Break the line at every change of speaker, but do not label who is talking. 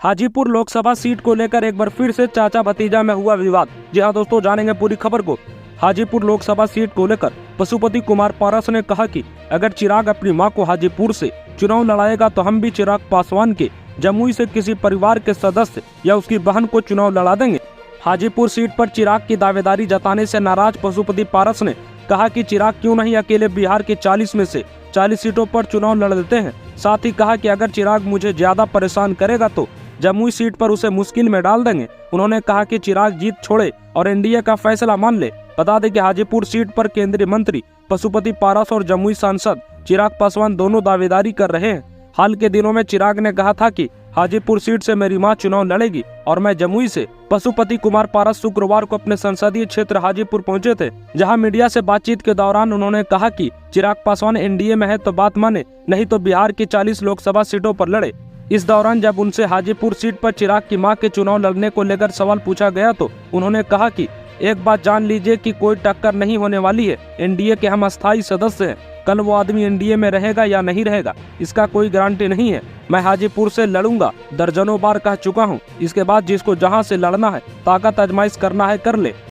Hajipur Lok Sabha seat को लेकर एक बार फिर से चाचा भतीजा में हुआ विवाद। जी हाँ दोस्तों, जानेंगे पूरी खबर को। हाजीपुर लोकसभा सीट को लेकर पशुपति कुमार पारस ने कहा कि अगर चिराग अपनी मां को हाजीपुर से चुनाव लड़ाएगा तो हम भी चिराग पासवान के जमुई से किसी परिवार के सदस्य या उसकी बहन को चुनाव लड़ा देंगे। हाजीपुर सीट पर चिराग की दावेदारी जताने से नाराज पशुपति पारस ने कहा कि चिराग क्यों नहीं अकेले बिहार की 40 में से 40 सीटों पर चुनाव लड़ देते हैं। साथ ही कहा कि अगर चिराग मुझे ज्यादा परेशान करेगा तो जमुई सीट पर उसे मुश्किल में डाल देंगे। उन्होंने कहा कि चिराग जीत छोड़े और एनडीए का फैसला मान ले। बता दें कि हाजीपुर सीट पर केंद्रीय मंत्री पशुपति पारस और जमुई सांसद चिराग पासवान दोनों दावेदारी कर रहे हैं। हाल के दिनों में चिराग ने कहा था कि हाजीपुर सीट से मेरी मां चुनाव लड़ेगी और मैं जमुई से। पशुपति कुमार पारस शुक्रवार को अपने संसदीय क्षेत्र हाजीपुर पहुंचे थे, जहां मीडिया से बातचीत के दौरान उन्होंने कहा कि चिराग पासवान एनडीए में है तो बात माने, नहीं तो बिहार की 40 लोकसभा सीटों पर लड़े। इस दौरान जब उनसे हाजीपुर सीट पर चिराग की मां के चुनाव लड़ने को लेकर सवाल पूछा गया तो उन्होंने कहा कि एक बात जान लीजिए कि कोई टक्कर नहीं होने वाली है। एनडीए के हम अस्थायी सदस्य हैं। कल वो आदमी एनडीए में रहेगा या नहीं रहेगा इसका कोई गारंटी नहीं है। मैं हाजीपुर से लड़ूंगा, दर्जनों बार कह चुका हूं। इसके बाद जिसको जहां से लड़ना है, ताकत आजमाइश करना है, कर ले।